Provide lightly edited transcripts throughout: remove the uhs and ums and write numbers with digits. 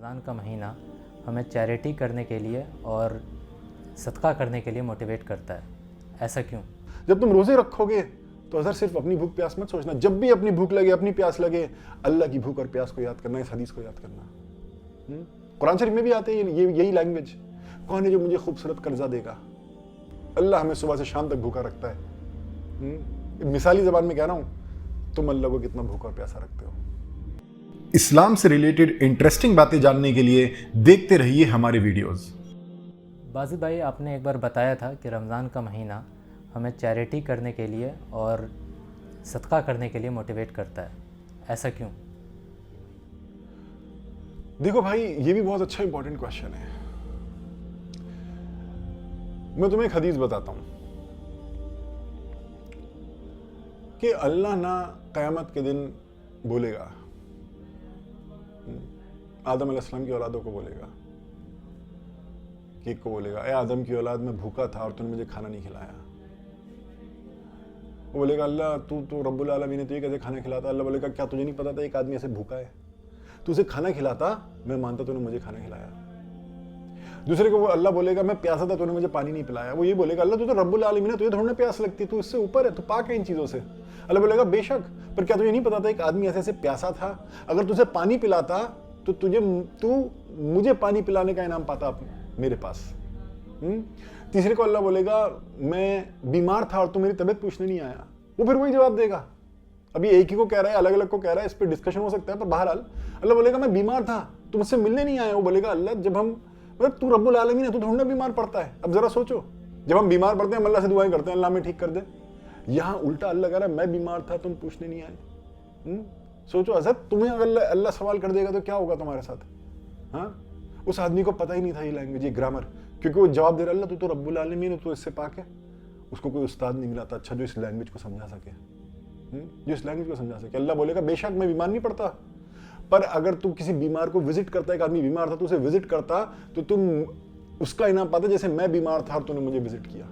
رمضان کا مہینہ ہمیں چیریٹی کرنے کے لیے اور صدقہ کرنے کے لیے موٹیویٹ کرتا ہے. ایسا کیوں؟ جب تم روزے رکھو گے تو اظہر صرف اپنی بھوک پیاس مت سوچنا. جب بھی اپنی بھوک لگے, اپنی پیاس لگے, اللہ کی بھوک اور پیاس کو یاد کرنا, اس حدیث کو یاد کرنا. قرآن شریف میں بھی آتے ہیں یہی لینگویج. کون ہے جو مجھے خوبصورت قرضہ دے گا؟ اللہ ہمیں صبح سے شام تک بھوکا رکھتا ہے. مثالی زبان میں کہہ رہا ہوں, تم اللہ کو کتنا بھوکا اور پیاسا رکھتے ہو. اسلام سے ریلیٹڈ انٹرسٹنگ باتیں جاننے کے لیے دیکھتے رہیے ہمارے ویڈیوز. بازی بھائی, آپ نے ایک بار بتایا تھا کہ رمضان کا مہینہ ہمیں چیریٹی کرنے کے لیے اور صدقہ کرنے کے لیے موٹیویٹ کرتا ہے. ایسا کیوں؟ دیکھو بھائی, یہ بھی بہت اچھا امپورٹنٹ کوشچن ہے. میں تمہیں ایک حدیث بتاتا ہوں کہ اللہ نہ قیامت کے دن بولے گا, آدم علیہ السلام کی اولادوں کو بولے گا, کہ بولے گا, اے آدم کی اولاد, میں بھوکا تھا اور تم نے مجھے کھانا نہیں کھلایا. وہ بولے گا, اللہ تو رب العالمین نے تجھے کیسے کھانا کھلاتا؟ اللہ بولے گا, کیا تجھے نہیں پتا تھا ایک آدمی ایسے بھوکا ہے؟ تو اسے کھانا کھلاتا, میں مانتا تو نے مجھے کھانا کھلایا. دوسرے کو وہ اللہ بولے گا, میں پیاسا تھا تو نے مجھے پانی نہیں پلایا. وہ یہ بولے گا, اللہ تو رب العالمین ہے, تجھے تھوڑا نا پیاس لگتی, تو اس سے اوپر ہے, تو پاک ہے ان چیزوں سے. اللہ بولے گا, بے شک, پر کیا تجھے نہیں پتا تھا ایک آدمی ایسے پیاسا تھا, اگر تجھے پانی پلاتا تو مجھے پانی پلانے کا انعام پاتا میرے پاس. تیسرے کو اللہ بولے گا, میں بیمار تھا اور تو میری طبیعت پوچھنے نہیں آیا. وہ پھر وہی جواب دے گا. ابھی ایک ہی کو کہہ رہا ہے, الگ الگ کو کہہ رہا ہے, اس پہ ڈسکشن ہو سکتا ہے, پر بہرحال اللہ بولے گا, میں بیمار تھا, تم مجھ سے ملنے نہیں آئے. وہ بولے گا, اللہ جب ہم, تو رب العالمین ہے, تو تھوڑا بیمار پڑتا ہے. اب ذرا سوچو, جب ہم بیمار پڑتے ہیں ہم اللہ سے دعائیں کرتے ہیں, اللہ میں ٹھیک کر دے. یہاں الٹا اللہ کہہ رہا ہے, میں بیمار تھا, تم پوچھنے نہیں آئے. سوچو حضرت, تمہیں اگر اللہ سوال کر دے گا تو کیا ہوگا تمہارے ساتھ؟ ہاں, اس آدمی کو پتہ ہی نہیں تھا یہ لینگویج, یہ گرامر, کیونکہ وہ جواب دے رہا, اللہ تو رب العالمین ہے, تو اس سے پاک ہے. اس کو کوئی استاد نہیں ملا تھا اچھا جو اس لینگویج کو سمجھا سکے, اللہ بولے گا, بے شک میں بیمار نہیں پڑتا, پر اگر تو کسی بیمار کو وزٹ کرتا, ایک آدمی بیمار تھا تو اسے وزٹ کرتا, تو تم اس کا انعام پاتا جیسے میں بیمار تھا اور تو نے مجھے وزٹ کیا.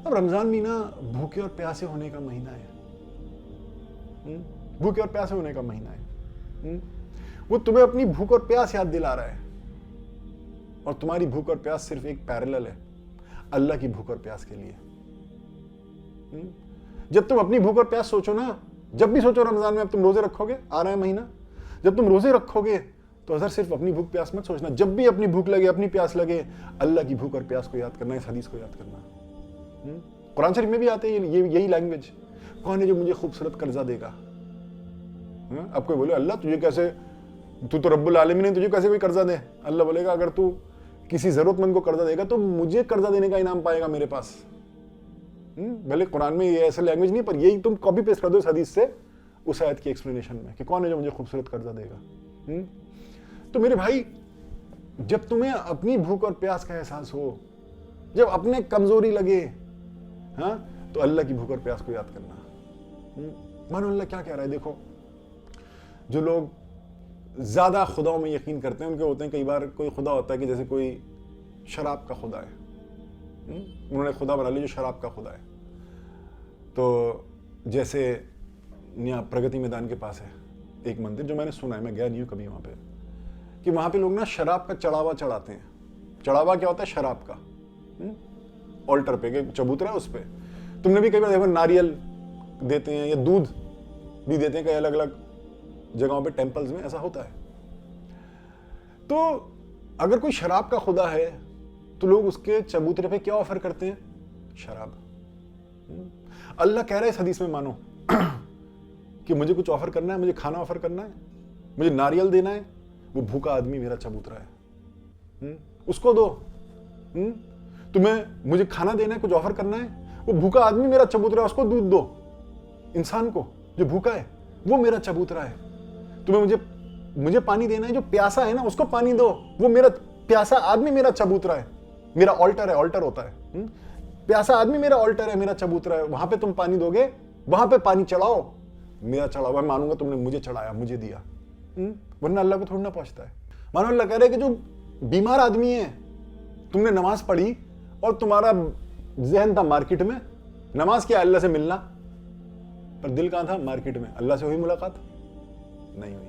اب رمضان مہینہ بھوکے اور پیاسے ہونے کا مہینہ ہے. بھوکے اور پیاسے ہونے کا مہینہ ہے. وہ تمہیں اپنی بھوک اور پیاس یاد دلا رہا ہے, اور تمہاری بھوک اور پیاس صرف ایک پیرلل ہے اللہ کی بھوک اور پیاس کے لیے. جب تم اپنی بھوک اور پیاس سوچو نا, جب بھی سوچو رمضان میں, اب تم روزے رکھو گے, آ رہا ہے مہینہ, جب تم روزے رکھو گے تو اظہر صرف اپنی بھوک پیاس مت سوچنا. جب بھی اپنی بھوک لگے, اپنی پیاس لگے, اللہ کی بھوک اور پیاس کو یاد کرنا, اس حدیث کو یاد کرنا. قرآن شریف میں بھی آتے ہیں یہی لینگویج. کون ہے جو مجھے خوبصورت قرضہ دے گا؟ اب کوئی بولے, اللہ تجھے کیسے, تو رب العالمین ہے, تجھے کیسے کوئی قرضہ دے؟ اللہ بولے گا, اگر تو کسی ضرورت مند کو قرضہ دے گا تو مجھے قرضہ دینے کا انعام پائے گا میرے پاس. بھلے قرآن میں یہ ایسا لینگویج نہیں, پر یہی تم کاپی پیسٹ کر دو اس حدیث سے اس آیت کی ایکسپلینیشن میں, کہ کون ہے جو مجھے خوبصورت قرضہ دے گا. تو میرے بھائی, جب تمہیں اپنی بھوک اور پیاس کا احساس ہو, جب اپنے کمزوری لگے, ہاں, تو اللہ کی بھوک اور پیاس کو یاد کرنا. مانو اللہ کیا کہہ رہا ہے. دیکھو, جو لوگ زیادہ خداؤں میں یقین کرتے ہیں, ان کے ہوتے ہیں کئی بار کوئی خدا ہوتا ہے کہ جیسے کوئی شراب کا خدا ہے, انہوں نے خدا بنا لیا جو شراب کا خدا ہے. تو جیسے یہاں پرگتی میدان کے پاس ہے ایک مندر, جو میں نے سنا ہے, میں گیا نہیں ہوں کبھی وہاں پہ, کہ وہاں پہ لوگ نا شراب کا چڑھاوا چڑھاتے ہیں. چڑھاوا کیا ہوتا ہے؟ شراب کا, آلٹر پہ, کہ چبوترا ہے اس پہ. تم نے بھی کئی بار دیکھو, ناریل دیتے ہیں یا دودھ بھی دیتے ہیں, کئی الگ الگ جگہوں پہ ٹیمپلز میں ایسا ہوتا ہے. تو اگر کوئی شراب کا خدا ہے تو لوگ اس کے چبوترے پہ کیا آفر کرتے ہیں؟ شراب. اللہ کہہ رہا ہے اس حدیث میں, مانو کہ مجھے کچھ آفر کرنا ہے, مجھے کھانا آفر کرنا ہے, مجھے ناریل دینا ہے, وہ بھوکا آدمی میرا چبوترا ہے, اس کو دو. تمہیں مجھے کھانا دینا ہے, کچھ آفر کرنا ہے, وہ بھوکا آدمی میرا چبوترا ہے, اس کو دودھ دو. انسان کو جو بھوکا ہے وہ میرا چبوترا ہے. تمہیں مجھے پانی دینا ہے, جو پیاسا ہے نا اس کو پانی دو, وہ میرا پیاسا آدمی میرا چبوترا ہے, میرا آلٹر ہے. آلٹر ہوتا ہے, پیاسا آدمی میرا آلٹر ہے, میرا چبوترا ہے. وہاں پہ تم پانی دو گے, وہاں پہ پانی چڑھاؤ, میرا چڑھا ہوا ہے, مانوں گا تم نے مجھے چڑھایا, مجھے دیا. ورنہ اللہ کو تھوڑا نہ پہنچتا ہے. مانو اللہ کہہ رہے کہ جو بیمار آدمی ہے, تم نے نماز پڑھی اور تمہارا ذہن تھا مارکیٹ میں. نماز کیا؟ اللہ سے ملنا, پر دل کہاں تھا؟ مارکیٹ میں. اللہ سے ہوئی ملاقات؟ نہیں ہوئی.